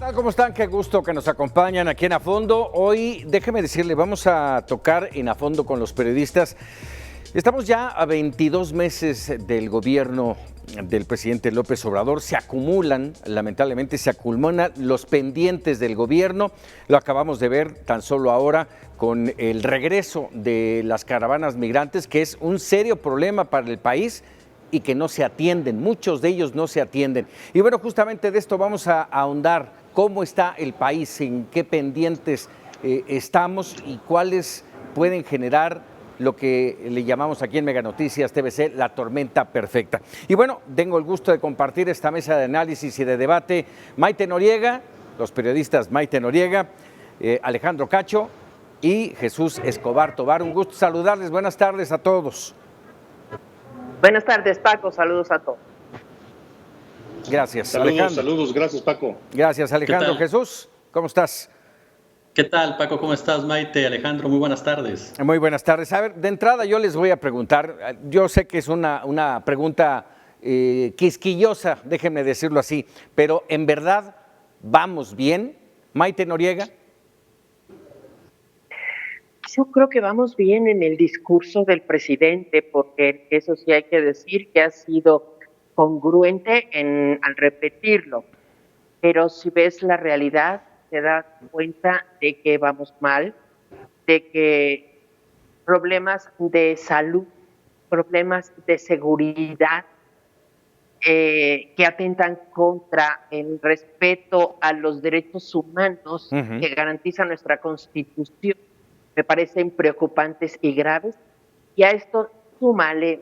tal? ¿Cómo están? Qué gusto que nos acompañan aquí en A Fondo. Hoy, déjeme decirle, vamos a tocar en A Fondo con los periodistas. Estamos ya a 22 meses del gobierno del presidente López Obrador. Se acumulan, lamentablemente, los pendientes del gobierno. Lo acabamos de ver tan solo ahora con el regreso de las caravanas migrantes, que es un serio problema para el país y que no se atienden, muchos de ellos no se atienden. Y bueno, justamente de esto vamos a ahondar, cómo está el país, en qué pendientes estamos y cuáles pueden generar lo que le llamamos aquí en Mega Noticias TVC la tormenta perfecta. Y bueno, tengo el gusto de compartir esta mesa de análisis y de debate. Maite Noriega, los periodistas Maite Noriega, Alejandro Cacho y Jesús Escobar Tobar. Un gusto saludarles, buenas tardes a todos. Buenas tardes, Paco. Saludos a todos. Gracias, saludos, Alejandro. Saludos, gracias, Paco. Gracias, Alejandro. Jesús, ¿cómo estás? ¿Qué tal, Paco? ¿Cómo estás, Maite? Alejandro, muy buenas tardes. Muy buenas tardes. A ver, de entrada yo les voy a preguntar, yo sé que es una pregunta quisquillosa, déjenme decirlo así, pero ¿en verdad vamos bien? Maite Noriega. Yo creo que vamos bien en el discurso del presidente, porque eso sí hay que decir que ha sido congruente al repetirlo. Pero si ves la realidad, te das cuenta de que vamos mal, de que problemas de salud, problemas de seguridad, que atentan contra el respeto a los derechos humanos que garantiza nuestra Constitución, me parecen preocupantes y graves, y a esto súmale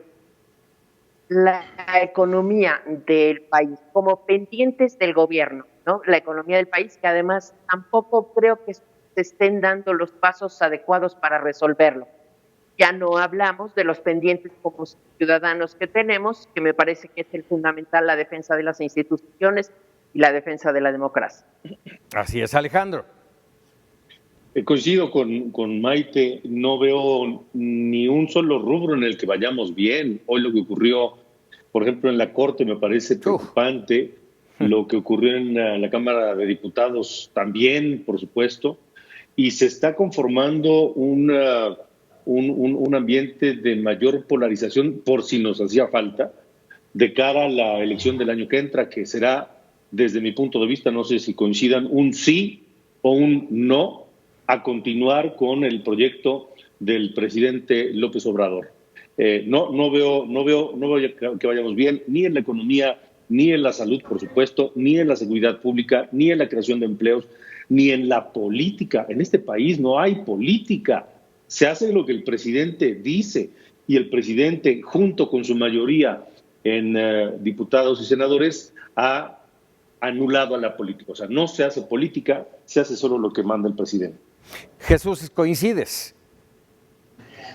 la economía del país, como pendientes del gobierno, ¿no? La economía del país, que además tampoco creo que se estén dando los pasos adecuados para resolverlo. Ya no hablamos de los pendientes como ciudadanos que tenemos, que me parece que es el fundamental, la defensa de las instituciones y la defensa de la democracia. Así es, Alejandro. Coincido con Maite, no veo ni un solo rubro en el que vayamos bien. Hoy lo que ocurrió, por ejemplo, en la Corte me parece preocupante, lo que ocurrió en la Cámara de Diputados también, por supuesto, y se está conformando un ambiente de mayor polarización, por si nos hacía falta, de cara a la elección del año que entra, que será, desde mi punto de vista, no sé si coincidan, un sí o un no a continuar con el proyecto del presidente López Obrador. No veo que vayamos bien ni en la economía, ni en la salud, por supuesto, ni en la seguridad pública, ni en la creación de empleos, ni en la política. En este país no hay política. Se hace lo que el presidente dice, y el presidente, junto con su mayoría en diputados y senadores, ha anulado a la política. O sea, no se hace política, se hace solo lo que manda el presidente. Jesús, ¿coincides?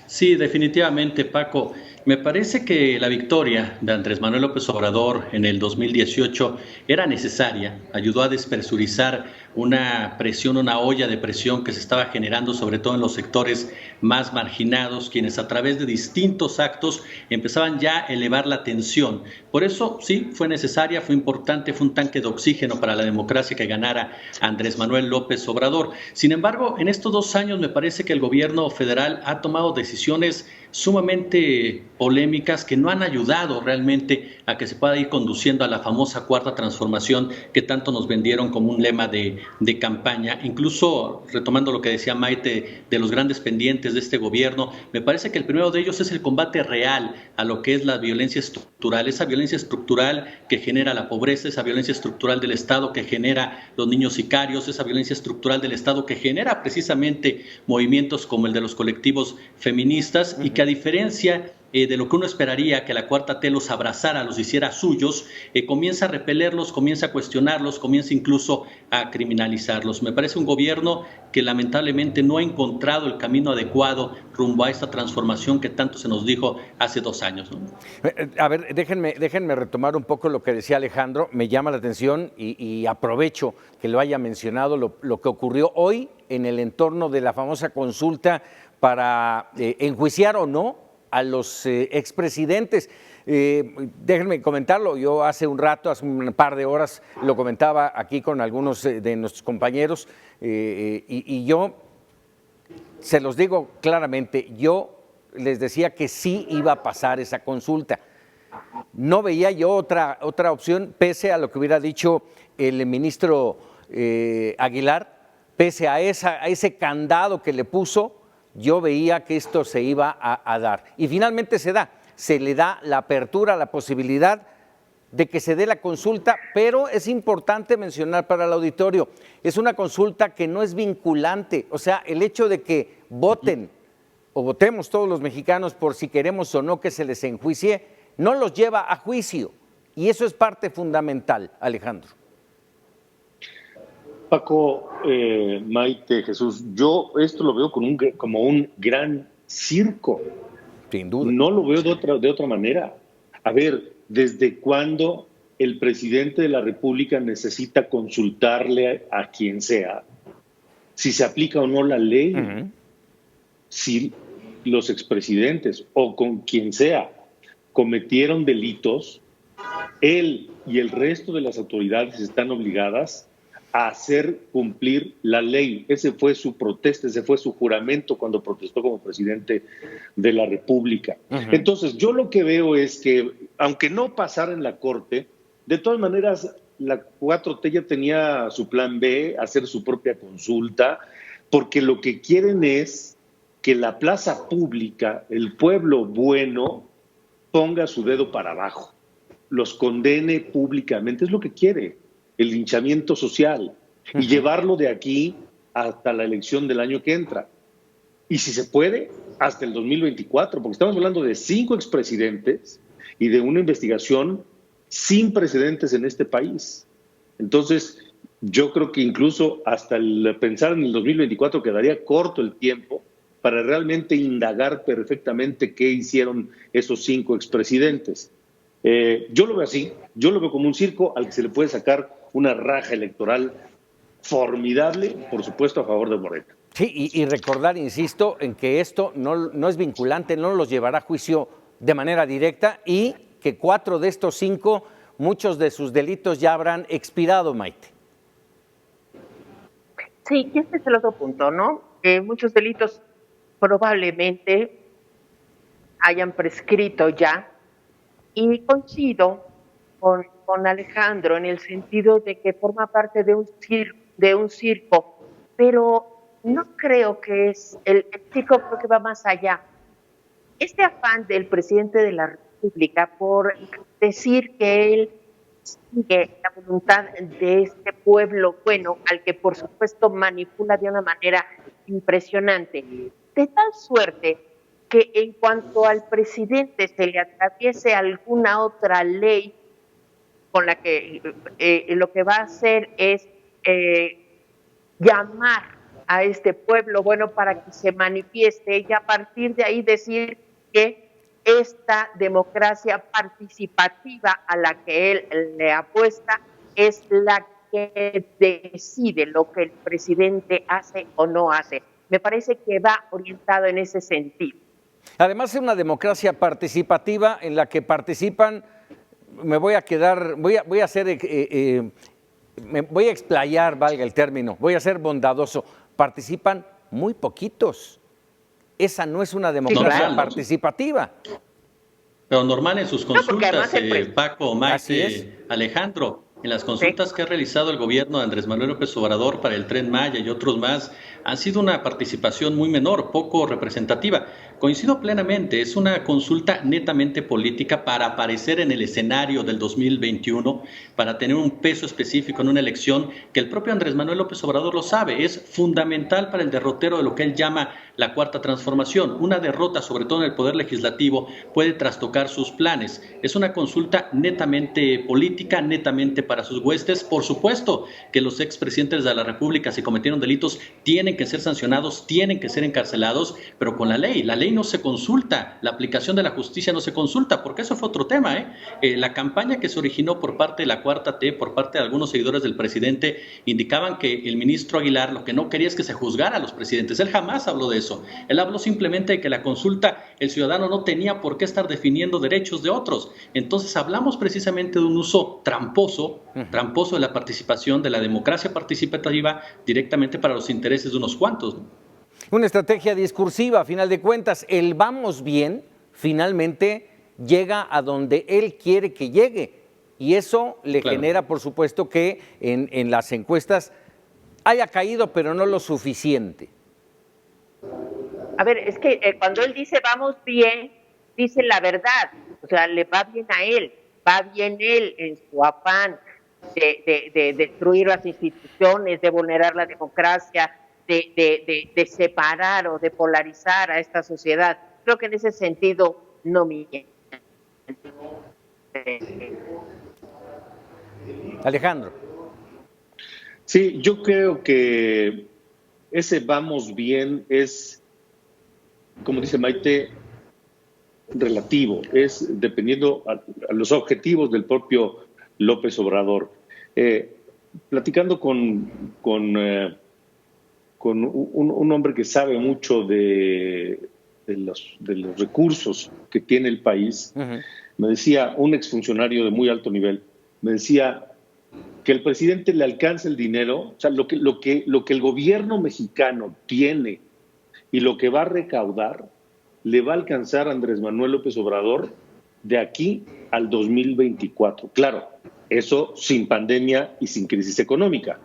Sí, definitivamente, Paco. Me parece que la victoria de Andrés Manuel López Obrador en el 2018 era necesaria, ayudó a despresurizar una presión, una olla de presión que se estaba generando sobre todo en los sectores más marginados, quienes a través de distintos actos empezaban ya a elevar la tensión. Por eso sí, fue necesaria, fue importante, fue un tanque de oxígeno para la democracia que ganara Andrés Manuel López Obrador. Sin embargo, en estos 2 años me parece que el gobierno federal ha tomado decisiones sumamente polémicas que no han ayudado realmente a que se pueda ir conduciendo a la famosa cuarta transformación que tanto nos vendieron como un lema de campaña. Incluso retomando lo que decía Maite de los grandes pendientes de este gobierno, me parece que el primero de ellos es el combate real a lo que es la violencia estructural, esa violencia estructural que genera la pobreza, esa violencia estructural del Estado que genera los niños sicarios, esa violencia estructural del Estado que genera precisamente movimientos como el de los colectivos feministas y que a diferencia de lo que uno esperaría que la cuarta T los abrazara, los hiciera suyos, comienza a repelerlos, comienza a cuestionarlos, comienza incluso a criminalizarlos. Me parece un gobierno que lamentablemente no ha encontrado el camino adecuado rumbo a esta transformación que tanto se nos dijo hace 2 años, ¿no? A ver, déjenme retomar un poco lo que decía Alejandro, me llama la atención y aprovecho que lo haya mencionado, lo que ocurrió hoy en el entorno de la famosa consulta para enjuiciar o no a los expresidentes. Déjenme comentarlo, yo hace un rato, hace un par de horas, lo comentaba aquí con algunos de nuestros compañeros y yo se los digo claramente, yo les decía que sí iba a pasar esa consulta. No veía yo otra opción, pese a lo que hubiera dicho el ministro Aguilar, pese a ese candado que le puso, yo veía que esto se iba a dar. Y finalmente se da, se le da la apertura, la posibilidad de que se dé la consulta, pero es importante mencionar para el auditorio, es una consulta que no es vinculante, o sea, el hecho de que voten o votemos todos los mexicanos por si queremos o no que se les enjuicie, no los lleva a juicio, y eso es parte fundamental, Alejandro. Paco, Maite, Jesús, yo esto lo veo como un gran circo. Sin duda. No lo veo de otra manera. A ver, ¿desde cuándo el presidente de la República necesita consultarle a quien sea si se aplica o no la ley? Si los expresidentes o con quien sea cometieron delitos, él y el resto de las autoridades están obligadas a hacer cumplir la ley. Ese fue su protesta, ese fue su juramento cuando protestó como presidente de la República. Entonces, yo lo que veo es que, aunque no pasara en la Corte, de todas maneras, la 4T ya tenía su plan B, hacer su propia consulta, porque lo que quieren es que la plaza pública, el pueblo bueno, ponga su dedo para abajo, los condene públicamente, es lo que quiere, el linchamiento social, y llevarlo de aquí hasta la elección del año que entra. Y si se puede, hasta el 2024, porque estamos hablando de 5 expresidentes y de una investigación sin precedentes en este país. Entonces, yo creo que incluso hasta el pensar en el 2024 quedaría corto el tiempo para realmente indagar perfectamente qué hicieron esos 5 expresidentes. Yo lo veo así, yo lo veo como un circo al que se le puede sacar una raja electoral formidable, por supuesto, a favor de Morena. Sí, y recordar, insisto, en que esto no es vinculante, no los llevará a juicio de manera directa y que 4 de estos 5, muchos de sus delitos ya habrán expirado, Maite. Sí, y este es el otro punto, ¿no? Muchos delitos probablemente hayan prescrito ya, y coincido con Alejandro en el sentido de que forma parte de un circo, pero no creo que el circo, creo que va más allá. Este afán del presidente de la República por decir que él sigue la voluntad de este pueblo bueno, al que por supuesto manipula de una manera impresionante, de tal suerte que en cuanto al presidente se le atraviese alguna otra ley con la que lo que va a hacer es llamar a este pueblo bueno para que se manifieste y a partir de ahí decir que esta democracia participativa a la que él le apuesta es la que decide lo que el presidente hace o no hace. Me parece que va orientado en ese sentido. Además es una democracia participativa en la que participan, me voy a explayar, valga el término, voy a ser bondadoso, participan muy poquitos. Esa no es una democracia participativa. Pero normal en sus consultas, Paco, Maite, Alejandro, en las consultas que ha realizado el gobierno de Andrés Manuel López Obrador para el Tren Maya y otros más, han sido una participación muy menor, poco representativa. Coincido plenamente, es una consulta netamente política para aparecer en el escenario del 2021, para tener un peso específico en una elección que el propio Andrés Manuel López Obrador lo sabe, es fundamental para el derrotero de lo que él llama la cuarta transformación. Una derrota, sobre todo en el poder legislativo, puede trastocar sus planes. Es una consulta netamente política, netamente para sus huestes. Por supuesto que los expresidentes de la República, si cometieron delitos, tienen que ser sancionados, tienen que ser encarcelados, pero con la ley no se consulta, la aplicación de la justicia no se consulta, porque eso fue otro tema, la campaña que se originó por parte de la Cuarta T, por parte de algunos seguidores del presidente, indicaban que el ministro Aguilar lo que no quería es que se juzgara a los presidentes. Él jamás habló de eso. Él habló simplemente de que la consulta, el ciudadano no tenía por qué estar definiendo derechos de otros. Entonces hablamos precisamente de un uso tramposo de la participación, de la democracia participativa directamente para los intereses de unos cuantos. Una estrategia discursiva, a final de cuentas. El vamos bien finalmente llega a donde él quiere que llegue. Y eso le genera, por supuesto, que en las encuestas haya caído, pero no lo suficiente. A ver, es que cuando él dice vamos bien, dice la verdad. O sea, le va bien a él, va bien él en su afán de destruir las instituciones, de vulnerar la democracia, de separar o de polarizar a esta sociedad. Creo que en ese sentido no miente. Alejandro. Sí, yo creo que ese vamos bien es, como dice Maite, relativo, es dependiendo a los objetivos del propio López Obrador. Platicando con un hombre que sabe mucho de los recursos que tiene el país, me decía, un exfuncionario de muy alto nivel, me decía que el presidente le alcanza el dinero, o sea, lo que el gobierno mexicano tiene y lo que va a recaudar, le va a alcanzar a Andrés Manuel López Obrador de aquí al 2024. Claro, eso sin pandemia y sin crisis económica.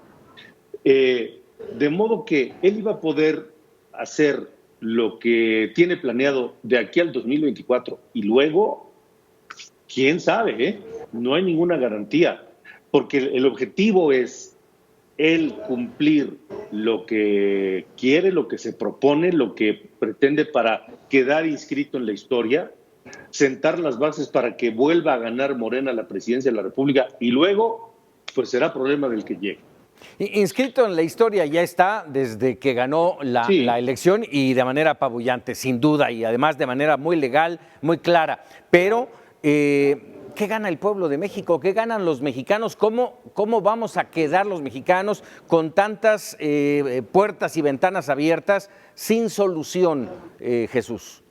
De modo que él iba a poder hacer lo que tiene planeado de aquí al 2024 y luego, quién sabe, no hay ninguna garantía, porque el objetivo es él cumplir lo que quiere, lo que se propone, lo que pretende para quedar inscrito en la historia, sentar las bases para que vuelva a ganar Morena la presidencia de la República y luego, pues será problema del que llegue. Inscrito en la historia ya está desde que ganó la elección y de manera apabullante, sin duda, y además de manera muy legal, muy clara. Pero, ¿qué gana el pueblo de México? ¿Qué ganan los mexicanos? ¿Cómo vamos a quedar los mexicanos con tantas puertas y ventanas abiertas sin solución, Jesús?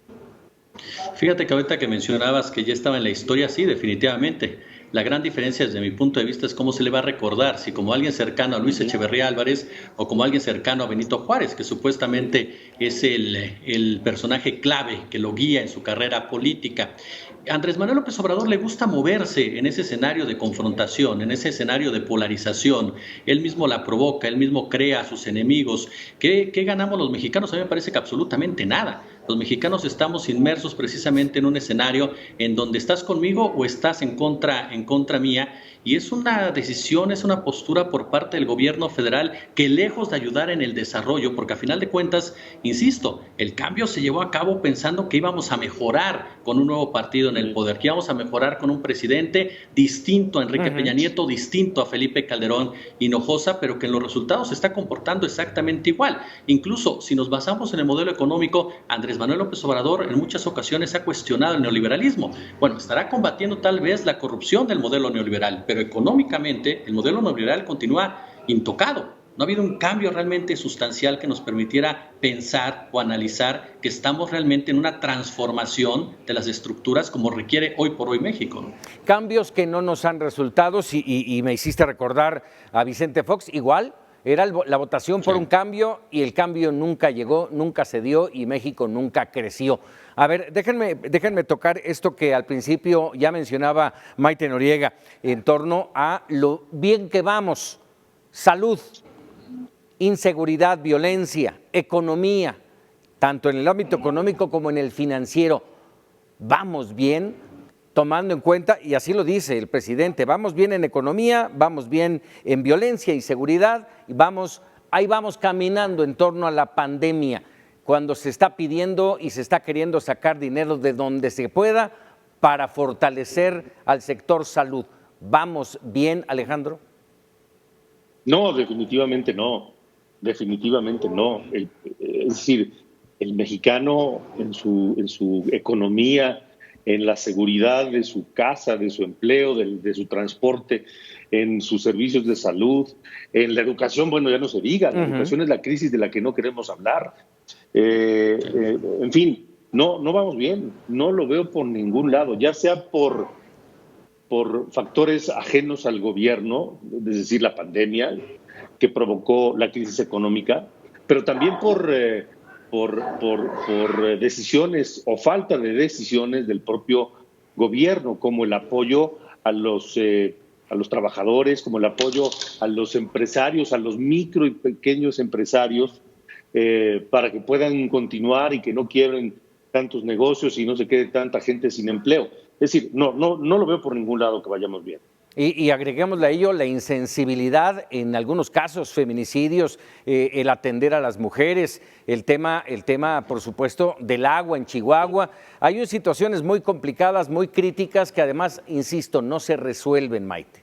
Fíjate que ahorita que mencionabas que ya estaba en la historia, sí, definitivamente. La gran diferencia desde mi punto de vista es cómo se le va a recordar, si como alguien cercano a Luis Echeverría Álvarez o como alguien cercano a Benito Juárez, que supuestamente es el personaje clave que lo guía en su carrera política. A Andrés Manuel López Obrador le gusta moverse en ese escenario de confrontación, en ese escenario de polarización. Él mismo la provoca, él mismo crea a sus enemigos. ¿Qué ganamos los mexicanos? A mí me parece que absolutamente nada. Los mexicanos estamos inmersos precisamente en un escenario en donde estás conmigo o estás en contra mía, y es una decisión, es una postura por parte del gobierno federal que lejos de ayudar en el desarrollo, porque a final de cuentas, insisto, el cambio se llevó a cabo pensando que íbamos a mejorar con un nuevo partido en el poder, que íbamos a mejorar con un presidente distinto a Enrique Peña Nieto, distinto a Felipe Calderón Hinojosa, pero que en los resultados se está comportando exactamente igual. Incluso si nos basamos en el modelo económico, Andrés Manuel López Obrador en muchas ocasiones ha cuestionado el neoliberalismo. Bueno, estará combatiendo tal vez la corrupción del modelo neoliberal, pero económicamente el modelo neoliberal continúa intocado. No ha habido un cambio realmente sustancial que nos permitiera pensar o analizar que estamos realmente en una transformación de las estructuras como requiere hoy por hoy México. Cambios que no nos han resultado, y me hiciste recordar a Vicente Fox, igual. Era la votación por un cambio y el cambio nunca llegó, nunca se dio y México nunca creció. A ver, déjenme tocar esto que al principio ya mencionaba Maite Noriega en torno a lo bien que vamos. Salud, inseguridad, violencia, economía, tanto en el ámbito económico como en el financiero. ¿Vamos bien? Tomando en cuenta, y así lo dice el presidente, vamos bien en economía, vamos bien en violencia y seguridad, y ahí vamos caminando en torno a la pandemia, cuando se está pidiendo y se está queriendo sacar dinero de donde se pueda para fortalecer al sector salud. ¿Vamos bien, Alejandro? No, definitivamente no. Definitivamente no. Es decir, el mexicano en su economía, en la seguridad de su casa, de su empleo, de su transporte, en sus servicios de salud, en la educación, bueno, ya no se diga, la educación es la crisis de la que no queremos hablar. En fin, no vamos bien, no lo veo por ningún lado, ya sea por factores ajenos al gobierno, es decir, la pandemia que provocó la crisis económica, pero también por decisiones o falta de decisiones del propio gobierno, como el apoyo a los trabajadores, como el apoyo a los empresarios, a los micro y pequeños empresarios, para que puedan continuar y que no quiebren tantos negocios y no se quede tanta gente sin empleo. Es decir, no lo veo por ningún lado que vayamos bien. Y agreguémosle a ello la insensibilidad, en algunos casos, feminicidios, el atender a las mujeres, el tema, por supuesto, del agua en Chihuahua. Hay situaciones muy complicadas, muy críticas, que además, insisto, no se resuelven, Maite.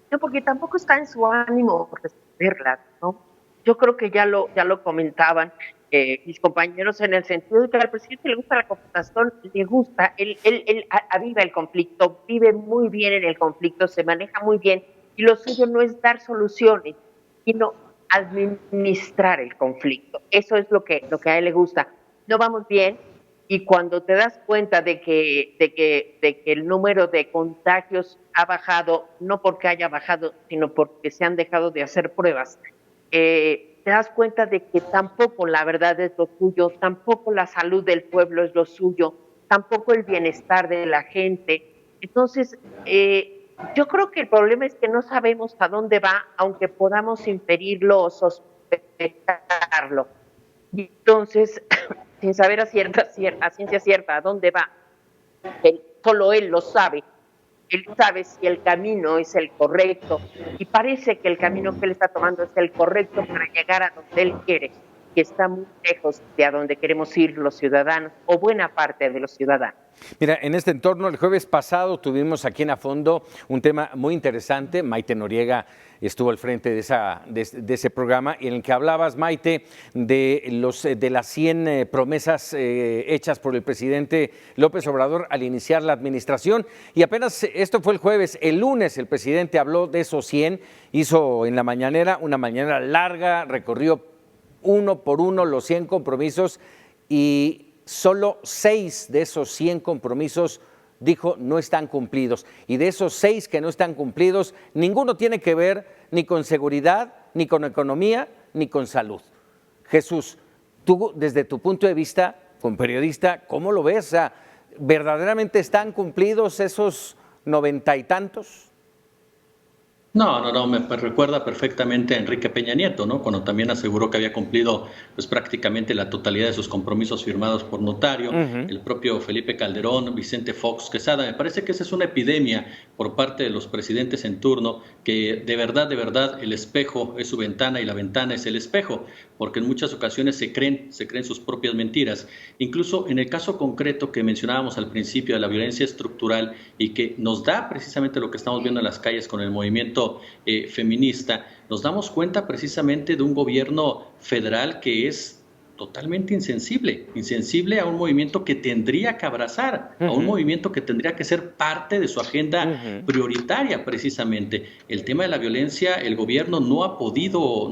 No, porque tampoco está en su ánimo resolverlas, ¿no? Yo creo que ya lo comentaban mis compañeros, en el sentido de que al presidente le gusta la confrontación, le gusta, él aviva el conflicto, vive muy bien en el conflicto, se maneja muy bien, y lo suyo no es dar soluciones, sino administrar el conflicto. Eso es lo que a él le gusta. No vamos bien, y cuando te das cuenta de que el número de contagios ha bajado, no porque haya bajado, sino porque se han dejado de hacer pruebas, te das cuenta de que tampoco la verdad es lo suyo, tampoco la salud del pueblo es lo suyo, tampoco el bienestar de la gente. Entonces, yo creo que el problema es que no sabemos a dónde va, aunque podamos inferirlo o sospecharlo. Y entonces, sin saber a ciencia cierta a dónde va, solo él lo sabe. Él sabe si el camino es el correcto, y parece que el camino que él está tomando es el correcto para llegar a donde él quiere, que está muy lejos de a donde queremos ir los ciudadanos, o buena parte de los ciudadanos. Mira, en este entorno, el jueves pasado tuvimos aquí en A Fondo un tema muy interesante. Maite Noriega estuvo al frente de ese programa, en el que hablabas, Maite, de las 100 promesas hechas por el presidente López Obrador al iniciar la administración. Y apenas, esto fue el jueves, el lunes el presidente habló de esos 100, hizo en la mañanera una mañanera larga, recorrió uno por uno los 100 compromisos, y solo 6 de esos 100 compromisos, dijo, no están cumplidos. Y de esos 6 que no están cumplidos, ninguno tiene que ver ni con seguridad, ni con economía, ni con salud. Jesús, tú, desde tu punto de vista, como periodista, ¿cómo lo ves? O sea, ¿verdaderamente están cumplidos esos 90 y tantos? No, me recuerda perfectamente a Enrique Peña Nieto, ¿no? Cuando también aseguró que había cumplido pues prácticamente la totalidad de sus compromisos firmados por notario, el propio Felipe Calderón, Vicente Fox Quesada. Me parece que esa es una epidemia por parte de los presidentes en turno, que de verdad el espejo es su ventana y la ventana es el espejo, porque en muchas ocasiones se creen sus propias mentiras. Incluso en el caso concreto que mencionábamos al principio de la violencia estructural, y que nos da precisamente lo que estamos viendo en las calles con el movimiento feminista, nos damos cuenta precisamente de un gobierno federal que es totalmente insensible a un movimiento que tendría que abrazar, a un movimiento que tendría que ser parte de su agenda prioritaria precisamente. El tema de la violencia, el gobierno no ha podido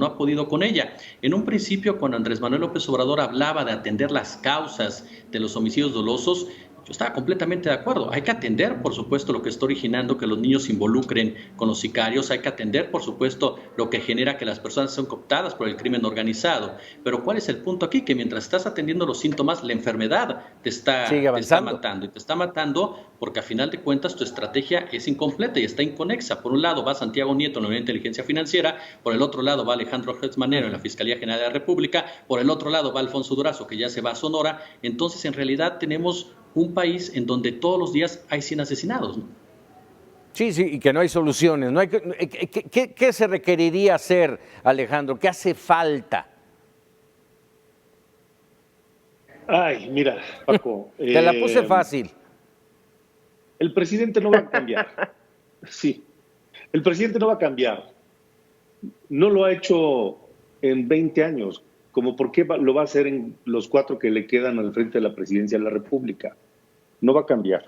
con ella. En un principio, cuando Andrés Manuel López Obrador hablaba de atender las causas de los homicidios dolosos, yo estaba completamente de acuerdo. Hay que atender, por supuesto, lo que está originando que los niños se involucren con los sicarios. Hay que atender, por supuesto, lo que genera que las personas sean cooptadas por el crimen organizado. Pero ¿cuál es el punto aquí? Que mientras estás atendiendo los síntomas, la enfermedad te está matando. Y te está matando porque, a final de cuentas, tu estrategia es incompleta y está inconexa. Por un lado va Santiago Nieto en la Unidad de Inteligencia Financiera, por el otro lado va Alejandro Gertz Manero en la Fiscalía General de la República, por el otro lado va Alfonso Durazo, que ya se va a Sonora. Entonces, en realidad, tenemos un país en donde todos los días hay 100 asesinados, ¿no? Sí, y que no hay soluciones. No hay ¿qué se requeriría hacer, Alejandro? ¿Qué hace falta? Ay, mira, Paco. Te la puse fácil. El presidente no va a cambiar. Sí, el presidente no va a cambiar. No lo ha hecho en 20 años. Como por qué lo va a hacer en los 4 que le quedan al frente de la presidencia de la República. No va a cambiar.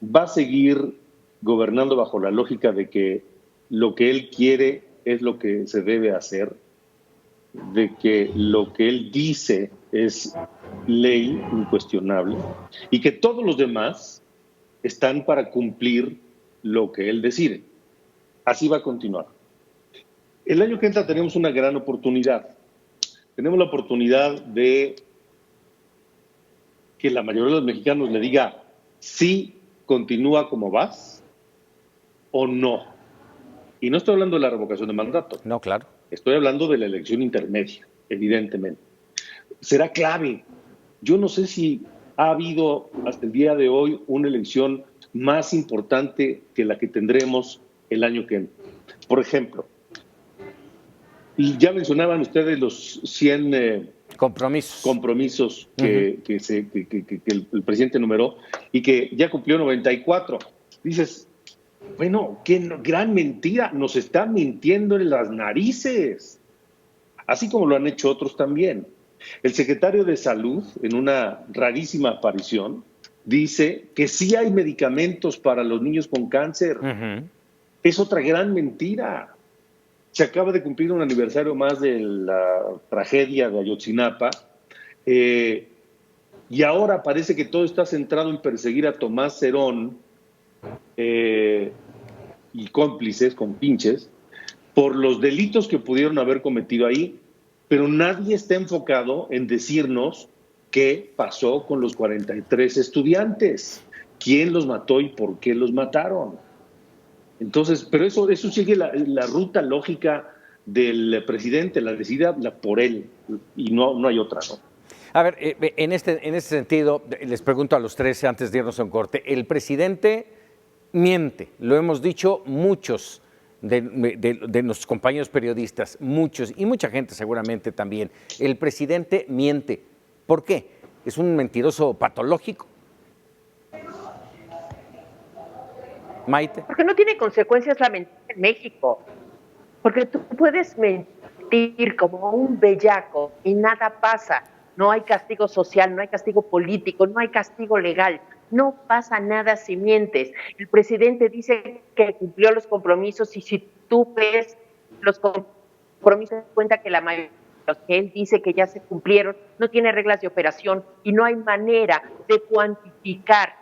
Va a seguir gobernando bajo la lógica de que lo que él quiere es lo que se debe hacer, de que lo que él dice es ley incuestionable y que todos los demás están para cumplir lo que él decide. Así va a continuar. El año que entra tenemos una gran oportunidad. Tenemos la oportunidad de que la mayoría de los mexicanos le diga sí, continúa como vas o no. Y no estoy hablando de la revocación de mandato. No, claro. Estoy hablando de la elección intermedia, evidentemente. Será clave. Yo no sé si ha habido hasta el día de hoy una elección más importante que la que tendremos el año que entra. Por ejemplo, y ya mencionaban ustedes los 100 compromisos que el presidente numeró y que ya cumplió 94. Dices, bueno, qué gran mentira, nos están mintiendo en las narices, así como lo han hecho otros también. El secretario de Salud, en una rarísima aparición, dice que sí hay medicamentos para los niños con cáncer. Es otra gran mentira. Se acaba de cumplir un aniversario más de la tragedia de Ayotzinapa y ahora parece que todo está centrado en perseguir a Tomás Cerón y cómplices, compinches, por los delitos que pudieron haber cometido ahí, pero nadie está enfocado en decirnos qué pasó con los 43 estudiantes, quién los mató y por qué los mataron. Entonces, pero eso sigue la ruta lógica del presidente, la decida por él, y no hay otra, ¿no? A ver, en este sentido, les pregunto a los tres antes de irnos a un corte, el presidente miente, lo hemos dicho muchos de nuestros compañeros periodistas, muchos, y mucha gente seguramente también, el presidente miente. ¿Por qué? ¿Es un mentiroso patológico? Maite. Porque no tiene consecuencias la mentira en México. Porque tú puedes mentir como un bellaco y nada pasa. No hay castigo social, no hay castigo político, no hay castigo legal. No pasa nada si mientes. El presidente dice que cumplió los compromisos y si tú ves los compromisos, cuenta que la mayoría de los que él dice que ya se cumplieron, no tiene reglas de operación y no hay manera de cuantificar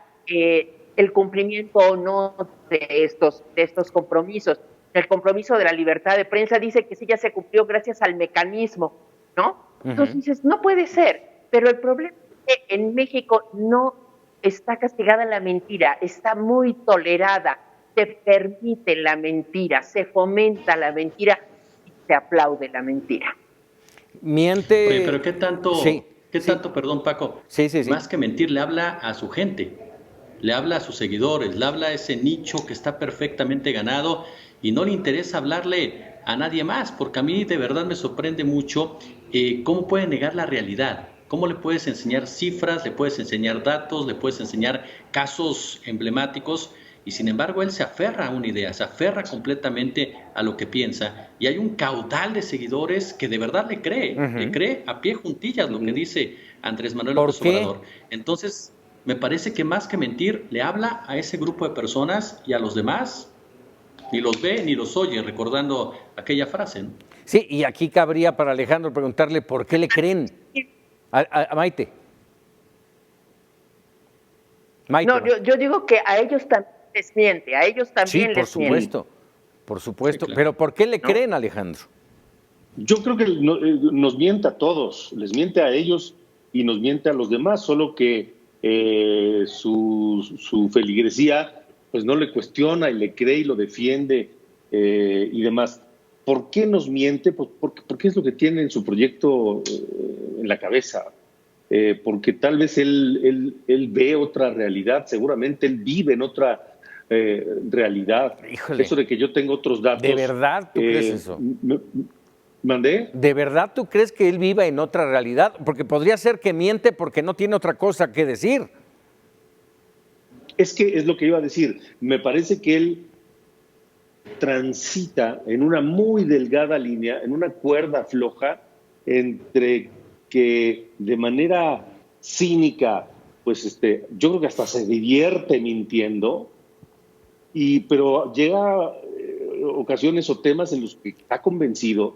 el cumplimiento o no de estos compromisos. El compromiso de la libertad de prensa dice que sí ya se cumplió gracias al mecanismo, ¿no? Entonces dices, no puede ser, pero el problema es que en México no está castigada la mentira, está muy tolerada, se permite la mentira, se fomenta la mentira y se aplaude la mentira. Miente. Oye, pero ¿qué tanto, sí, perdón, Paco? Sí. Más que mentir, le habla a su gente, le habla a sus seguidores, le habla a ese nicho que está perfectamente ganado y no le interesa hablarle a nadie más, porque a mí de verdad me sorprende mucho cómo puede negar la realidad, cómo le puedes enseñar cifras, le puedes enseñar datos, le puedes enseñar casos emblemáticos y sin embargo él se aferra a una idea, se aferra completamente a lo que piensa y hay un caudal de seguidores que de verdad le cree a pie juntillas lo que dice Andrés Manuel López Obrador. Entonces me parece que más que mentir le habla a ese grupo de personas y a los demás ni los ve ni los oye, recordando aquella frase, ¿no? Sí, y aquí cabría para Alejandro preguntarle por qué le creen a Maite. No, yo digo que a ellos también les miente, a ellos también les miente. Sí, por supuesto. Sí, claro. Pero ¿por qué le creen, Alejandro? Yo creo que nos miente a todos, les miente a ellos y nos miente a los demás, solo que su feligresía pues no le cuestiona y le cree y lo defiende y demás. ¿Por qué nos miente? Pues porque es lo que tiene en su proyecto en la cabeza. Porque tal vez él ve otra realidad, seguramente él vive en otra realidad. Híjole. Eso de que yo tengo otros datos. ¿De verdad tú crees eso? ¿Mandé? ¿De verdad tú crees que él viva en otra realidad? Porque podría ser que miente porque no tiene otra cosa que decir. Es que es lo que iba a decir. Me parece que él transita en una muy delgada línea, en una cuerda floja, entre que de manera cínica, pues yo creo que hasta se divierte mintiendo, pero llega ocasiones o temas en los que está convencido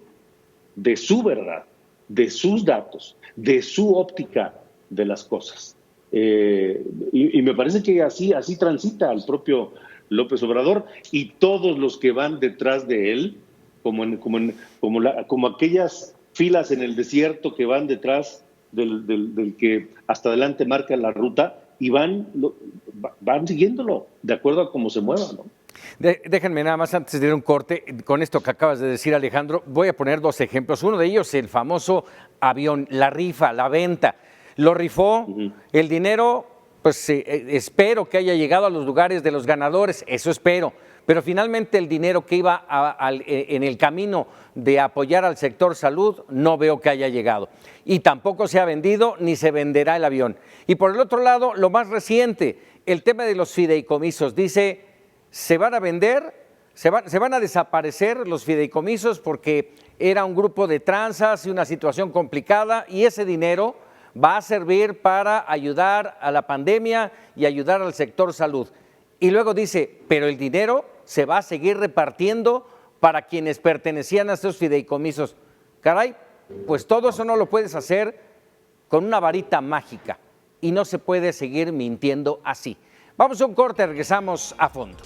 de su verdad, de sus datos, de su óptica de las cosas. Y me parece que así transita el propio López Obrador y todos los que van detrás de él, como aquellas filas en el desierto que van detrás del que hasta adelante marca la ruta y van siguiéndolo de acuerdo a cómo se mueva, ¿no? Déjenme nada más antes de ir a un corte, con esto que acabas de decir, Alejandro, voy a poner 2 ejemplos. Uno de ellos, el famoso avión, la rifa, la venta. Lo rifó, el dinero, pues espero que haya llegado a los lugares de los ganadores, eso espero. Pero finalmente el dinero que iba en el camino de apoyar al sector salud, no veo que haya llegado. Y tampoco se ha vendido ni se venderá el avión. Y por el otro lado, lo más reciente, el tema de los fideicomisos. Dice, se van a vender, se van a desaparecer los fideicomisos porque era un grupo de tranzas y una situación complicada y ese dinero va a servir para ayudar a la pandemia y ayudar al sector salud. Y luego dice, pero el dinero se va a seguir repartiendo para quienes pertenecían a estos fideicomisos. Caray, pues todo eso no lo puedes hacer con una varita mágica y no se puede seguir mintiendo así. Vamos a un corte, regresamos a fondo.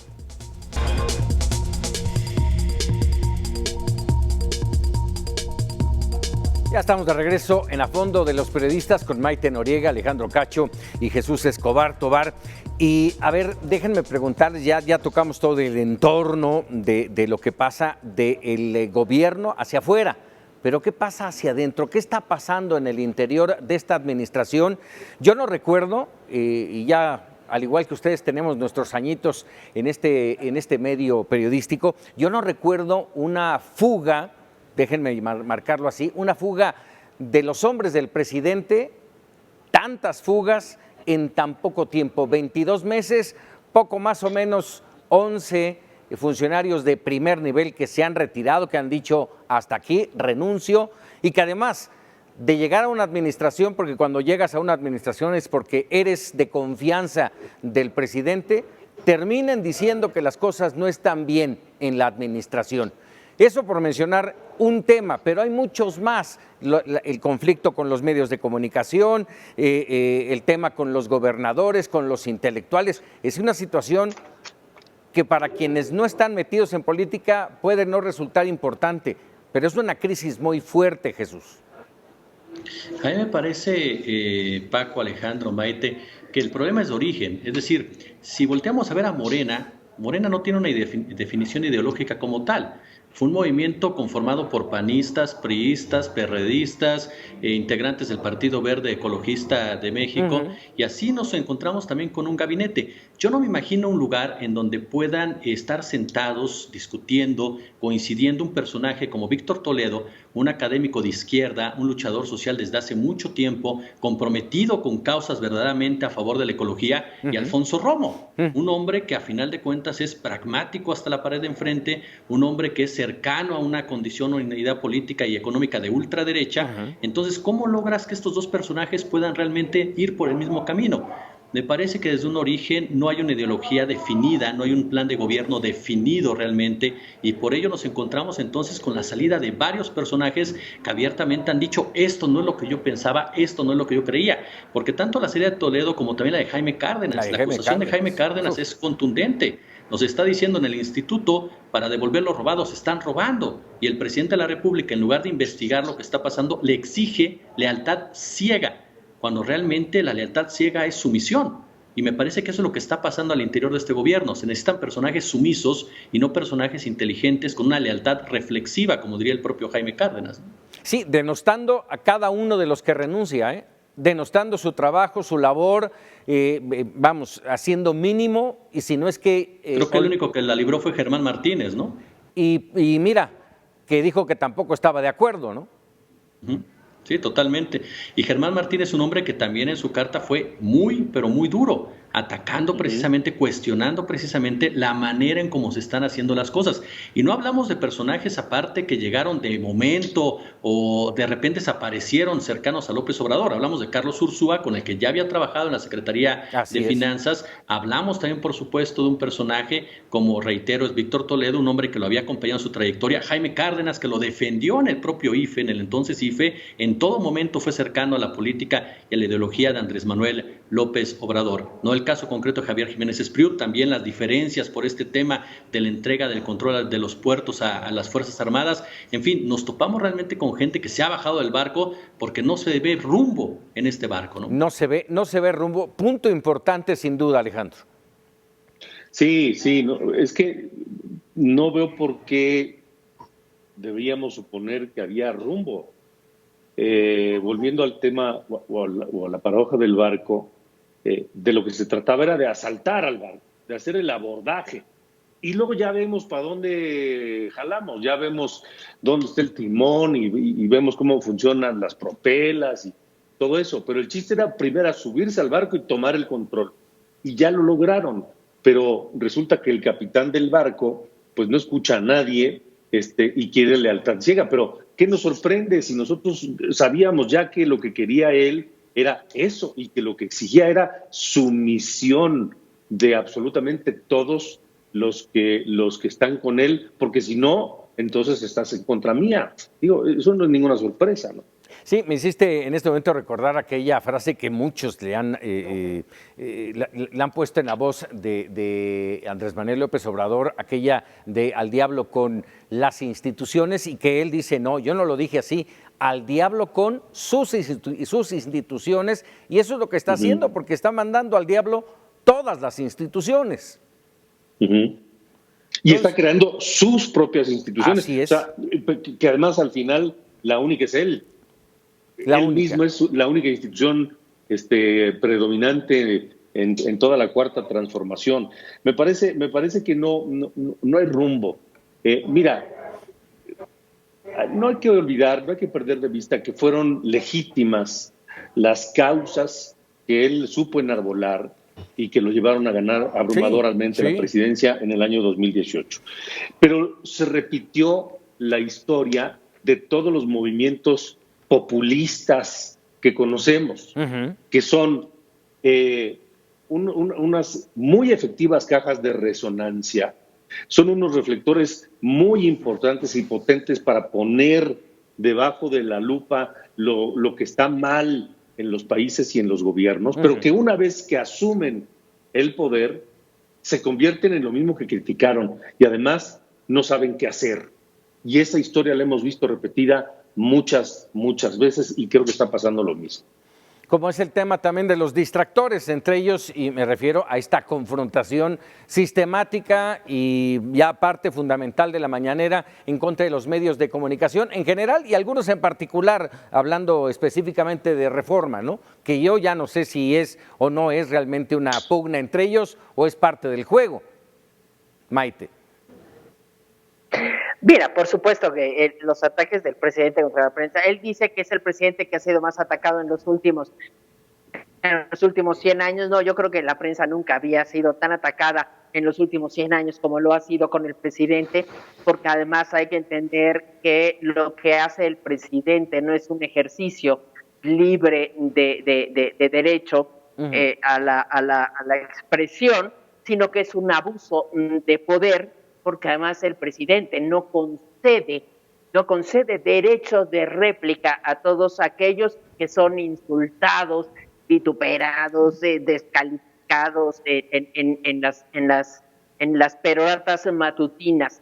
Ya estamos de regreso en A Fondo de los Periodistas con Maite Noriega, Alejandro Cacho y Jesús Escobar Tobar. Y a ver, déjenme preguntarles, ya tocamos todo el entorno de lo que pasa del gobierno hacia afuera, pero ¿qué pasa hacia adentro? ¿Qué está pasando en el interior de esta administración? Yo no recuerdo, y ya al igual que ustedes tenemos nuestros añitos en este medio periodístico, yo no recuerdo una fuga, déjenme marcarlo así, una fuga de los hombres del presidente, tantas fugas en tan poco tiempo, 22 meses, poco más o menos 11 funcionarios de primer nivel que se han retirado, que han dicho hasta aquí, renuncio, y que además de llegar a una administración, porque cuando llegas a una administración es porque eres de confianza del presidente, terminen diciendo que las cosas no están bien en la administración. Eso por mencionar un tema, pero hay muchos más. El conflicto con los medios de comunicación, el tema con los gobernadores, con los intelectuales. Es una situación que para quienes no están metidos en política puede no resultar importante, pero es una crisis muy fuerte, Jesús. A mí me parece, Paco, Alejandro, Maite, que el problema es de origen. Es decir, si volteamos a ver a Morena, Morena no tiene una definición ideológica como tal. Fue un movimiento conformado por panistas, priistas, perredistas, integrantes del Partido Verde Ecologista de México, y así nos encontramos también con un gabinete. Yo no me imagino un lugar en donde puedan estar sentados, discutiendo, coincidiendo un personaje como Víctor Toledo, un académico de izquierda, un luchador social desde hace mucho tiempo, comprometido con causas verdaderamente a favor de la ecología, y Alfonso Romo, un hombre que a final de cuentas es pragmático hasta la pared de enfrente, un hombre que es cercano a una condición o una idea política y económica de ultraderecha. Entonces, ¿cómo logras que estos dos personajes puedan realmente ir por el mismo camino? Me parece que desde un origen no hay una ideología definida, no hay un plan de gobierno definido realmente, y por ello nos encontramos entonces con la salida de varios personajes que abiertamente han dicho, esto no es lo que yo pensaba, esto no es lo que yo creía, porque tanto la salida de Toledo como también la de Jaime Cárdenas, la acusación de Jaime Cárdenas es contundente. Nos está diciendo en el instituto, para devolver los robados, están robando. Y el presidente de la República, en lugar de investigar lo que está pasando, le exige lealtad ciega, cuando realmente la lealtad ciega es sumisión. Y me parece que eso es lo que está pasando al interior de este gobierno. Se necesitan personajes sumisos y no personajes inteligentes con una lealtad reflexiva, como diría el propio Jaime Cárdenas. Sí, denostando a cada uno de los que renuncia, denostando su trabajo, su labor, haciendo mínimo, y si no es que... Creo que el único que la libró fue Germán Martínez, ¿no? Y mira, que dijo que tampoco estaba de acuerdo, ¿no? Sí, totalmente. Y Germán Martínez es un hombre que también en su carta fue muy, pero muy duro. atacando precisamente, cuestionando precisamente la manera en cómo se están haciendo las cosas. Y no hablamos de personajes aparte que llegaron de momento o de repente desaparecieron cercanos a López Obrador. Hablamos de Carlos Ursúa, con el que ya había trabajado en la Secretaría de Finanzas. Hablamos también, por supuesto, de un personaje, como reitero, es Víctor Toledo, un hombre que lo había acompañado en su trayectoria. Jaime Cárdenas, que lo defendió en el propio IFE, en el entonces IFE, en todo momento fue cercano a la política y a la ideología de Andrés Manuel López Obrador. No el caso concreto de Javier Jiménez Espriu, también las diferencias por este tema de la entrega del control de los puertos a las Fuerzas Armadas. En fin, nos topamos realmente con gente que se ha bajado del barco porque no se ve rumbo en este barco, ¿no? No se ve rumbo. Punto importante sin duda, Alejandro. Sí, no, es que no veo por qué deberíamos suponer que había rumbo. Volviendo al tema o a la paradoja del barco, de lo que se trataba era de asaltar al barco, de hacer el abordaje. Y luego ya vemos para dónde jalamos, ya vemos dónde está el timón y vemos cómo funcionan las propelas y todo eso. Pero el chiste era primero subirse al barco y tomar el control. Y ya lo lograron. Pero resulta que el capitán del barco pues no escucha a nadie y quiere lealtad ciega. Pero ¿qué nos sorprende si nosotros sabíamos ya que lo que quería él era eso y que lo que exigía era sumisión de absolutamente todos los que están con él? Porque si no, entonces estás en contra mía. Digo, eso no es ninguna sorpresa, ¿no? Sí, me hiciste en este momento recordar aquella frase que muchos le han puesto en la voz de Andrés Manuel López Obrador, aquella de al diablo con las instituciones, y que él dice, no, yo no lo dije así, al diablo con sus instituciones, y eso es lo que está haciendo, porque está mandando al diablo todas las instituciones. Y está creando sus propias instituciones. Así es. O sea, que además al final la única es él. Él mismo es la única institución predominante en toda la cuarta transformación. Me parece que no hay rumbo. Mira, no hay que olvidar, no hay que perder de vista que fueron legítimas las causas que él supo enarbolar y que lo llevaron a ganar abrumadoramente la presidencia en el año 2018. Pero se repitió la historia de todos los movimientos populistas que conocemos, que son unas muy efectivas cajas de resonancia, son unos reflectores muy importantes y potentes para poner debajo de la lupa lo que está mal en los países y en los gobiernos, pero que una vez que asumen el poder, se convierten en lo mismo que criticaron y además no saben qué hacer. Y esa historia la hemos visto repetida muchas veces y creo que está pasando lo mismo. Como es el tema también de los distractores, entre ellos, y me refiero a esta confrontación sistemática y ya parte fundamental de la mañanera en contra de los medios de comunicación en general y algunos en particular, hablando específicamente de Reforma, ¿no? Que yo ya no sé si es o no es realmente una pugna entre ellos o es parte del juego. Maite. Mira, por supuesto que los ataques del presidente contra la prensa, él dice que es el presidente que ha sido más atacado en los últimos 100 años. No, yo creo que la prensa nunca había sido tan atacada en los últimos 100 años como lo ha sido con el presidente, porque además hay que entender que lo que hace el presidente no es un ejercicio libre de derecho a la expresión, sino que es un abuso de poder, porque además el presidente no concede derechos de réplica a todos aquellos que son insultados, vituperados, descalificados en las peroratas matutinas.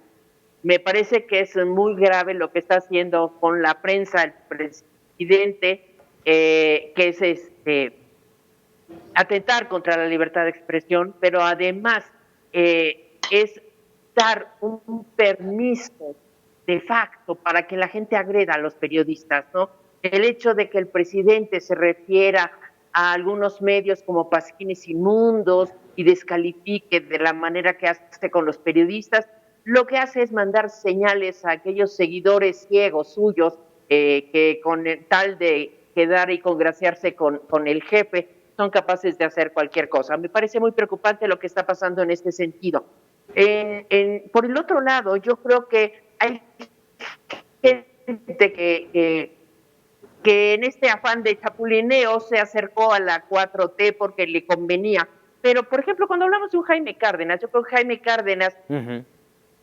Me parece que es muy grave lo que está haciendo con la prensa el presidente, que es atentar contra la libertad de expresión, pero además es dar un permiso de facto para que la gente agreda a los periodistas, ¿no? El hecho de que el presidente se refiera a algunos medios como pasquines inmundos y descalifique de la manera que hace con los periodistas, lo que hace es mandar señales a aquellos seguidores ciegos suyos que con el tal de quedar y congraciarse con el jefe, son capaces de hacer cualquier cosa. Me parece muy preocupante lo que está pasando en este sentido. Por el otro lado, yo creo que hay gente que en este afán de chapulineo se acercó a la 4T porque le convenía. Pero, por ejemplo, cuando hablamos de un Jaime Cárdenas, yo creo que Jaime Cárdenas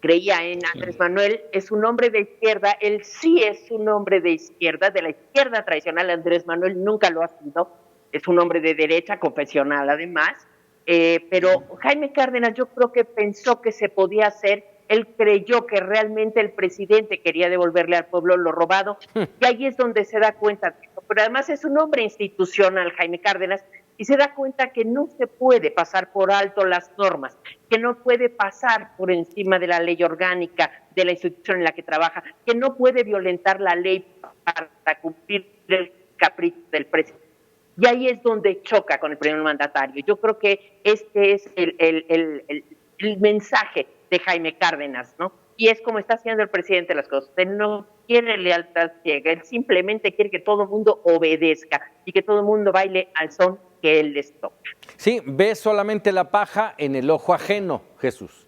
creía en Andrés Manuel, es un hombre de izquierda, él sí es un hombre de izquierda, de la izquierda tradicional. Andrés Manuel nunca lo ha sido, es un hombre de derecha, confesional además, pero Jaime Cárdenas yo creo que pensó que se podía hacer, él creyó que realmente el presidente quería devolverle al pueblo lo robado, y ahí es donde se da cuenta de eso. Pero además es un hombre institucional, Jaime Cárdenas, y se da cuenta que no se puede pasar por alto las normas, que no puede pasar por encima de la ley orgánica de la institución en la que trabaja, que no puede violentar la ley para cumplir el capricho del presidente. Y ahí es donde choca con el primer mandatario. Yo creo que este es el mensaje de Jaime Cárdenas, ¿no? Y es como está haciendo el presidente las cosas. Él no quiere lealtad ciega, él simplemente quiere que todo el mundo obedezca y que todo el mundo baile al son que él les toca. Sí, ve solamente la paja en el ojo ajeno, Jesús.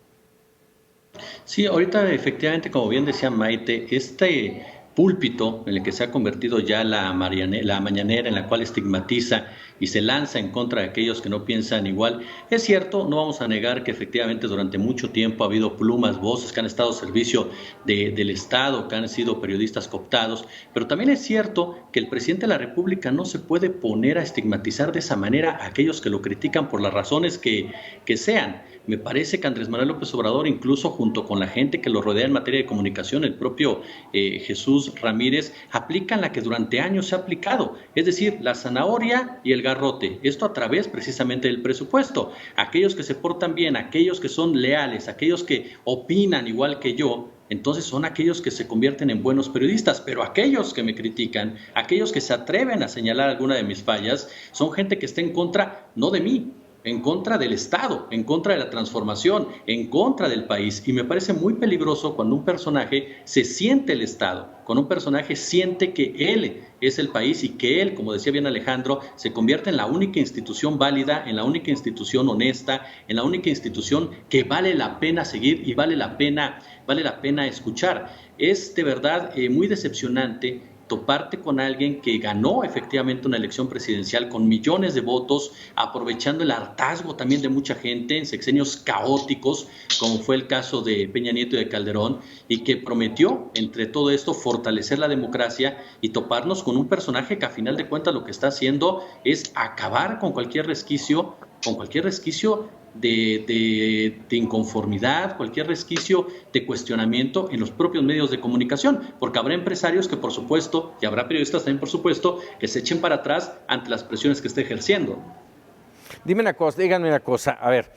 Sí, ahorita efectivamente, como bien decía Maite, este púlpito en el que se ha convertido ya la mañanera, en la cual estigmatiza y se lanza en contra de aquellos que no piensan igual. Es cierto, no vamos a negar que efectivamente durante mucho tiempo ha habido plumas, voces que han estado al servicio del Estado, que han sido periodistas cooptados, pero también es cierto que el presidente de la República no se puede poner a estigmatizar de esa manera a aquellos que lo critican por las razones que sean. Me parece que Andrés Manuel López Obrador, incluso junto con la gente que lo rodea en materia de comunicación, el propio Jesús Ramírez, aplican la que durante años se ha aplicado, es decir, la zanahoria y el garrote, esto a través precisamente del presupuesto. Aquellos que se portan bien, aquellos que son leales, aquellos que opinan igual que yo, entonces son aquellos que se convierten en buenos periodistas, pero aquellos que me critican, aquellos que se atreven a señalar alguna de mis fallas, son gente que está en contra, no de mí, en contra del Estado, en contra de la transformación, en contra del país. Y me parece muy peligroso cuando un personaje se siente el Estado, cuando un personaje siente que él es el país y que él, como decía bien Alejandro, se convierte en la única institución válida, en la única institución honesta, en la única institución que vale la pena seguir y vale la pena escuchar. Es de verdad muy decepcionante toparte con alguien que ganó efectivamente una elección presidencial con millones de votos, aprovechando el hartazgo también de mucha gente en sexenios caóticos, como fue el caso de Peña Nieto y de Calderón, y que prometió, entre todo esto, fortalecer la democracia y toparnos con un personaje que a final de cuentas lo que está haciendo es acabar con cualquier resquicio de inconformidad, cualquier resquicio de cuestionamiento en los propios medios de comunicación, porque habrá empresarios que por supuesto, y habrá periodistas también por supuesto, que se echen para atrás ante las presiones que esté ejerciendo. Díganme una cosa, a ver,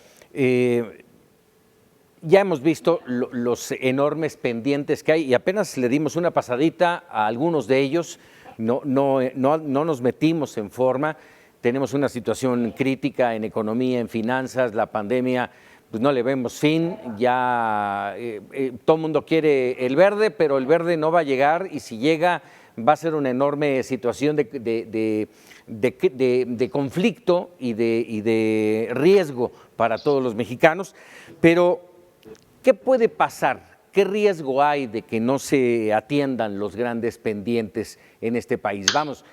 ya hemos visto los enormes pendientes que hay y apenas le dimos una pasadita a algunos de ellos, no nos metimos en forma. Tenemos una situación crítica en economía, en finanzas, la pandemia, pues no le vemos fin, ya todo el mundo quiere el verde, pero el verde no va a llegar y si llega va a ser una enorme situación de conflicto y de riesgo para todos los mexicanos. Pero, ¿qué puede pasar? ¿Qué riesgo hay de que no se atiendan los grandes pendientes en este país?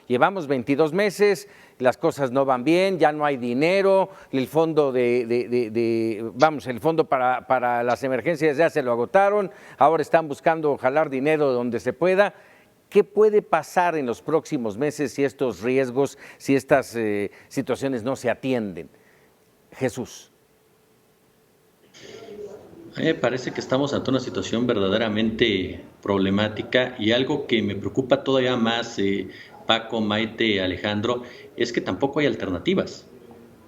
Llevamos 22 meses, las cosas no van bien, ya no hay dinero, el fondo el fondo para las emergencias ya se lo agotaron, ahora están buscando jalar dinero donde se pueda. ¿Qué puede pasar en los próximos meses si estos riesgos, si estas situaciones no se atienden? Jesús. A mí me parece que estamos ante una situación verdaderamente problemática y algo que me preocupa todavía más, Paco, Maite, Alejandro, es que tampoco hay alternativas.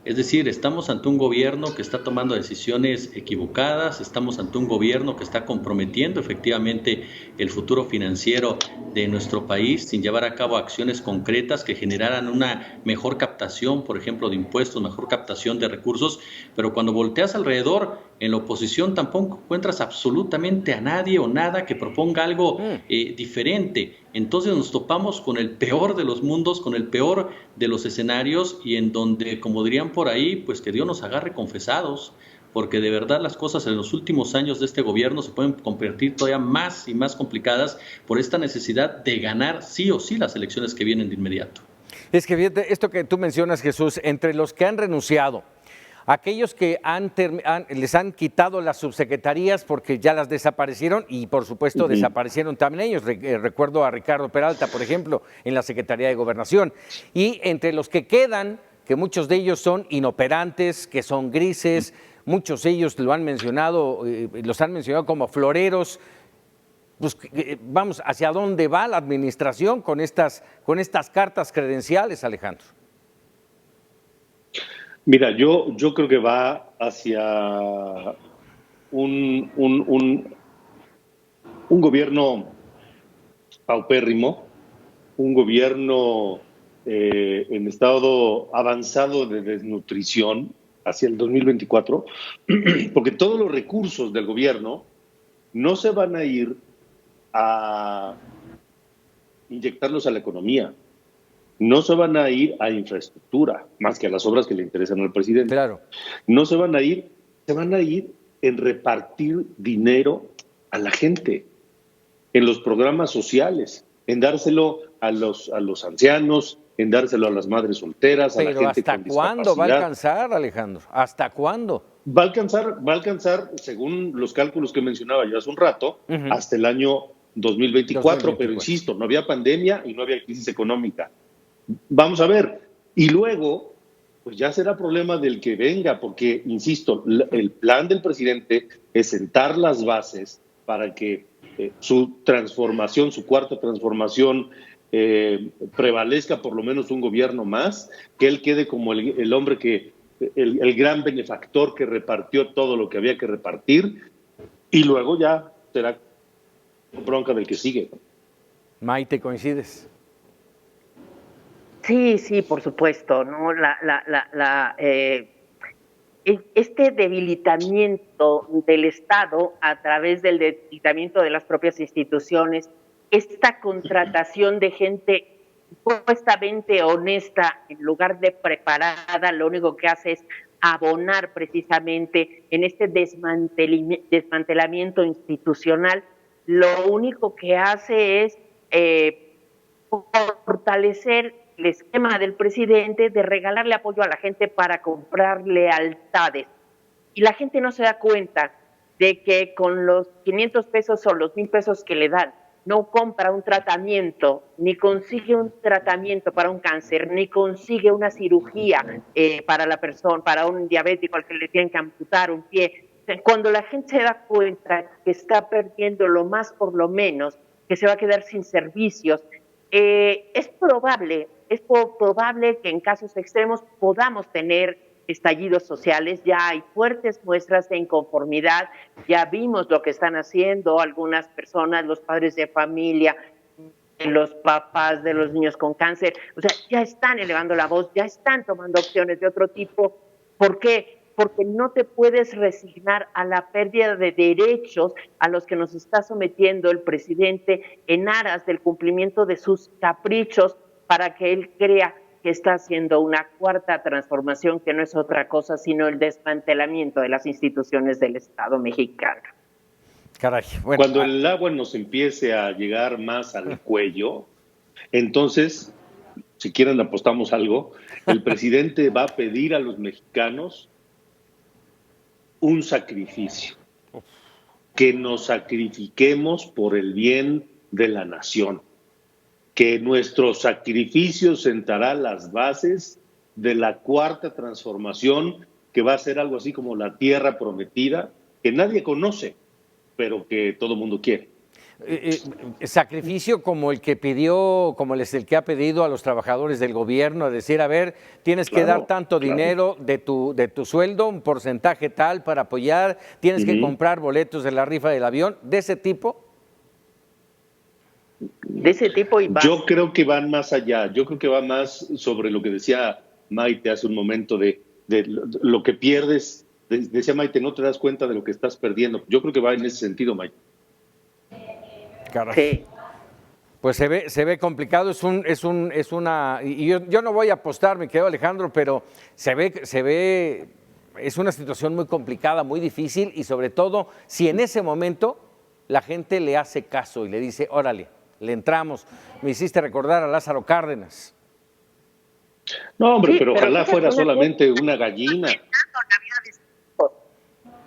Es decir, estamos ante un gobierno que está tomando decisiones equivocadas, estamos ante un gobierno que está comprometiendo efectivamente el futuro financiero de nuestro país sin llevar a cabo acciones concretas que generaran una mejor captación, por ejemplo, de impuestos, mejor captación de recursos, pero cuando volteas alrededor, en la oposición tampoco encuentras absolutamente a nadie o nada que proponga algo diferente. entonces nos topamos con el peor de los mundos, con el peor de los escenarios y en donde, como dirían por ahí, pues que Dios nos agarre confesados, porque de verdad las cosas en los últimos años de este gobierno se pueden convertir todavía más y más complicadas por esta necesidad de ganar sí o sí las elecciones que vienen de inmediato. Es que fíjate, esto que tú mencionas, Jesús, entre los que han renunciado, aquellos que les han quitado las subsecretarías porque ya las desaparecieron y por supuesto desaparecieron también ellos. Recuerdo a Ricardo Peralta, por ejemplo, en la Secretaría de Gobernación. Y entre los que quedan, que muchos de ellos son inoperantes, que son grises, muchos de ellos lo han mencionado, los han mencionado como floreros. Pues vamos, ¿hacia dónde va la administración con estas cartas credenciales, Alejandro? Mira, yo creo que va hacia un gobierno paupérrimo, un gobierno en estado avanzado de desnutrición hacia el 2024, porque todos los recursos del gobierno no se van a ir a inyectarlos a la economía, no se van a ir a infraestructura, más que a las obras que le interesan al presidente. Claro. No se van a ir en repartir dinero a la gente, en los programas sociales, en dárselo a los ancianos, en dárselo a las madres solteras, a la gente con discapacidad. ¿Pero hasta cuándo va a alcanzar, Alejandro? ¿Hasta cuándo? Va a alcanzar, según los cálculos que mencionaba yo hace un rato, hasta el año 2024, pero insisto, no había pandemia y no había crisis económica. Vamos a ver. Y luego, pues ya será problema del que venga, porque, insisto, el plan del presidente es sentar las bases para que su transformación, su cuarta transformación, prevalezca por lo menos un gobierno más, que él quede como el hombre el gran benefactor que repartió todo lo que había que repartir, y luego ya será bronca del que sigue. Maite, ¿coincides? Sí, por supuesto, ¿no? Este debilitamiento del Estado a través del debilitamiento de las propias instituciones, esta contratación de gente supuestamente honesta en lugar de preparada, lo único que hace es abonar precisamente en este desmantelamiento institucional, lo único que hace es fortalecer el esquema del presidente de regalarle apoyo a la gente para comprar lealtades. Y la gente no se da cuenta de que con los 500 pesos o los 1,000 pesos que le dan, no compra un tratamiento, ni consigue un tratamiento para un cáncer, ni consigue una cirugía para la persona, para un diabético al que le tienen que amputar un pie. Cuando la gente se da cuenta que está perdiendo lo más por lo menos, que se va a quedar sin servicios, es probable que en casos extremos podamos tener estallidos sociales. Ya hay fuertes muestras de inconformidad, ya vimos lo que están haciendo algunas personas, los padres de familia, los papás de los niños con cáncer, o sea, ya están elevando la voz, ya están tomando opciones de otro tipo. ¿Por qué? Porque no te puedes resignar a la pérdida de derechos a los que nos está sometiendo el presidente en aras del cumplimiento de sus caprichos para que él crea que está haciendo una cuarta transformación que no es otra cosa sino el desmantelamiento de las instituciones del Estado mexicano. Caray, bueno, cuando el agua nos empiece a llegar más al cuello, entonces, si quieren apostamos algo, el presidente va a pedir a los mexicanos un sacrificio, que nos sacrifiquemos por el bien de la nación, que nuestro sacrificio sentará las bases de la cuarta transformación, que va a ser algo así como la tierra prometida, que nadie conoce, pero que todo mundo quiere. Sacrificio como el que pidió, como es el que ha pedido a los trabajadores del gobierno, a decir, a ver, tienes que dar tanto dinero de tu sueldo, un porcentaje tal para apoyar, tienes que comprar boletos de la rifa del avión, de ese tipo. De ese tipo y más. Yo creo que van más allá, yo creo que va más sobre lo que decía Maite hace un momento de lo que pierdes. Decía Maite, no te das cuenta de lo que estás perdiendo. Yo creo que va en ese sentido, Maite. Caray. Sí. Pues se ve complicado, y yo no voy a apostar, mi querido Alejandro, pero es una situación muy complicada, muy difícil, y sobre todo si en ese momento la gente le hace caso y le dice, órale, le entramos. Me hiciste recordar a Lázaro Cárdenas. No, hombre, Sí, pero ojalá fuera solamente una gallina.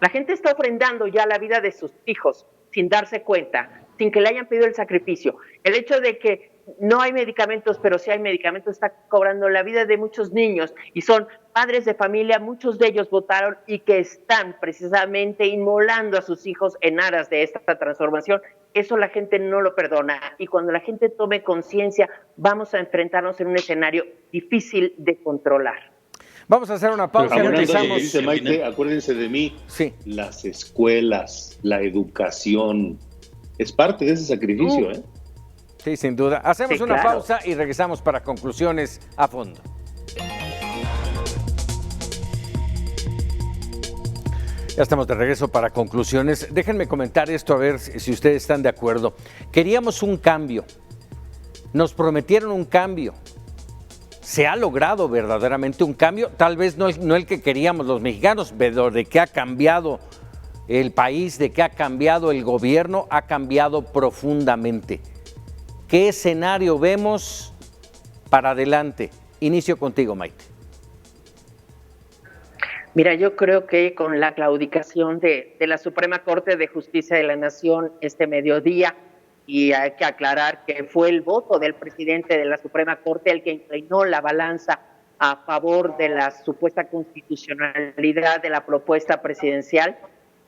La gente está ofrendando ya la vida de sus hijos sin darse cuenta, sin que le hayan pedido el sacrificio. El hecho de que no hay medicamentos, pero sí hay medicamentos, está cobrando la vida de muchos niños y son padres de familia, muchos de ellos votaron y que están precisamente inmolando a sus hijos en aras de esta transformación. Eso la gente no lo perdona, y cuando la gente tome conciencia vamos a enfrentarnos en un escenario difícil de controlar. Vamos a hacer una pausa. Dice Maite, acuérdense de mí, sí. Las escuelas, la educación, es parte de ese sacrificio, ¿eh? Sí, sin duda. Hacemos una pausa y regresamos para conclusiones a fondo. Ya estamos de regreso para conclusiones. Déjenme comentar esto a ver si ustedes están de acuerdo. Queríamos un cambio. Nos prometieron un cambio. ¿Se ha logrado verdaderamente un cambio? Tal vez no el que queríamos los mexicanos, pero de que ha cambiado el país, de que ha cambiado el gobierno, ha cambiado profundamente. ¿Qué escenario vemos para adelante? Inicio contigo, Maite. Mira, yo creo que con la claudicación de la Suprema Corte de Justicia de la Nación este mediodía, y hay que aclarar que fue el voto del presidente de la Suprema Corte el que inclinó la balanza a favor de la supuesta constitucionalidad de la propuesta presidencial,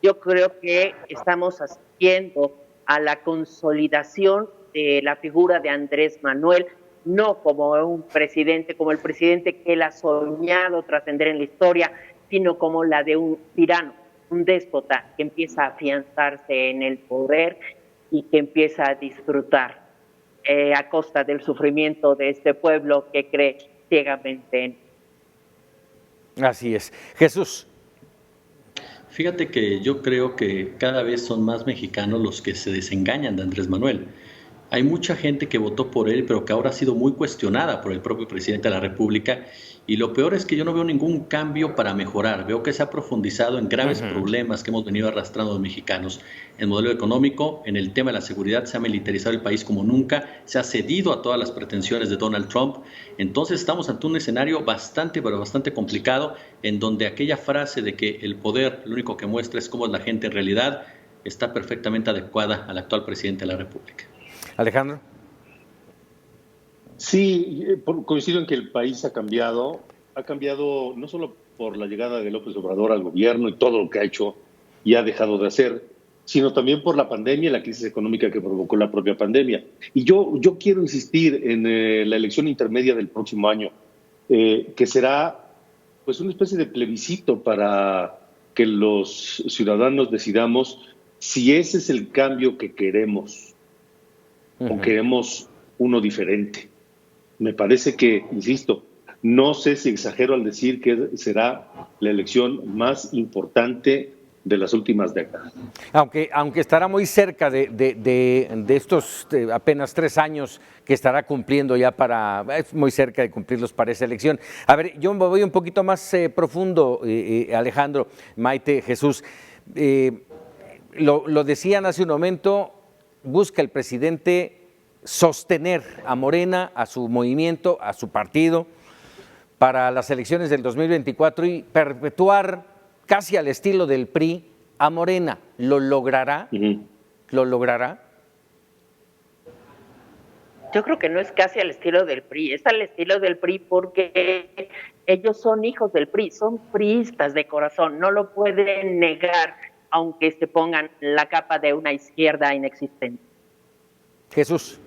yo creo que estamos asistiendo a la consolidación de la figura de Andrés Manuel, no como un presidente, como el presidente que él ha soñado trascender en la historia, sino como la de un tirano, un déspota que empieza a afianzarse en el poder y que empieza a disfrutar a costa del sufrimiento de este pueblo que cree ciegamente en él. Así es. Jesús. Fíjate que yo creo que cada vez son más mexicanos los que se desengañan de Andrés Manuel. Hay mucha gente que votó por él, pero que ahora ha sido muy cuestionada por el propio presidente de la República. Y lo peor es que yo no veo ningún cambio para mejorar. Veo que se ha profundizado en graves problemas que hemos venido arrastrando los mexicanos. En el modelo económico, en el tema de la seguridad, se ha militarizado el país como nunca, se ha cedido a todas las pretensiones de Donald Trump. Entonces estamos ante un escenario bastante complicado, en donde aquella frase de que el poder lo único que muestra es cómo es la gente en realidad, está perfectamente adecuada al actual presidente de la República. Alejandro. Sí, coincido en que el país ha cambiado no solo por la llegada de López Obrador al gobierno y todo lo que ha hecho y ha dejado de hacer, sino también por la pandemia y la crisis económica que provocó la propia pandemia. Y yo quiero insistir en la elección intermedia del próximo año, que será pues una especie de plebiscito para que los ciudadanos decidamos si ese es el cambio que queremos o queremos uno diferente. Me parece que, insisto, no sé si exagero al decir que será la elección más importante de las últimas décadas. Aunque estará muy cerca de estos apenas 3 años que estará cumpliendo ya es muy cerca de cumplirlos para esa elección. A ver, yo me voy un poquito más profundo, Alejandro, Maite, Jesús. Lo decían hace un momento, busca el presidente sostener a Morena, a su movimiento, a su partido, para las elecciones del 2024 y perpetuar casi al estilo del PRI a Morena. ¿Lo logrará? ¿Lo logrará? Yo creo que no es casi al estilo del PRI, es al estilo del PRI porque ellos son hijos del PRI, son priistas de corazón, no lo pueden negar aunque se pongan la capa de una izquierda inexistente. Jesús.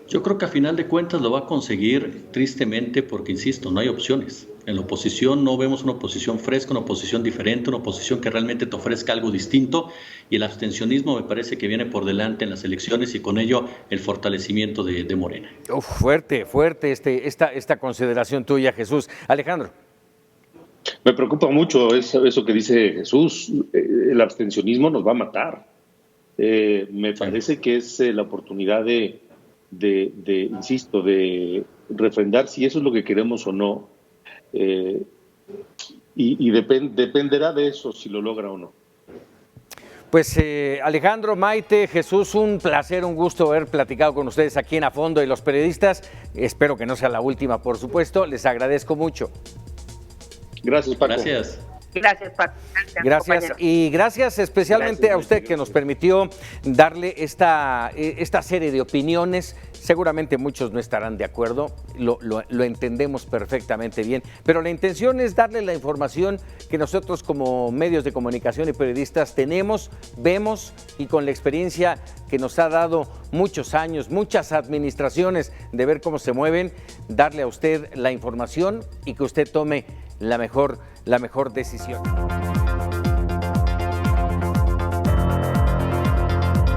Yo creo que a final de cuentas lo va a conseguir tristemente porque, insisto, no hay opciones. En la oposición no vemos una oposición fresca, una oposición diferente, una oposición que realmente te ofrezca algo distinto, y el abstencionismo me parece que viene por delante en las elecciones y con ello el fortalecimiento de Morena. Fuerte esta consideración tuya, Jesús. Alejandro. Me preocupa mucho eso que dice Jesús. El abstencionismo nos va a matar. Me parece que es la oportunidad insisto, de refrendar si eso es lo que queremos o no, y dependerá de eso si lo logra o no. Pues Alejandro, Maite, Jesús, un placer, un gusto haber platicado con ustedes aquí en A Fondo y los periodistas. Espero que no sea la última, por supuesto. Les agradezco mucho. Gracias, Paco. Gracias. Gracias, Paco. Gracias, y gracias especialmente a usted que nos permitió darle esta serie de opiniones. Seguramente muchos no estarán de acuerdo, lo entendemos perfectamente bien, pero la intención es darle la información que nosotros como medios de comunicación y periodistas tenemos, vemos, y con la experiencia que nos ha dado muchos años, muchas administraciones de ver cómo se mueven, darle a usted la información y que usted tome la mejor decisión.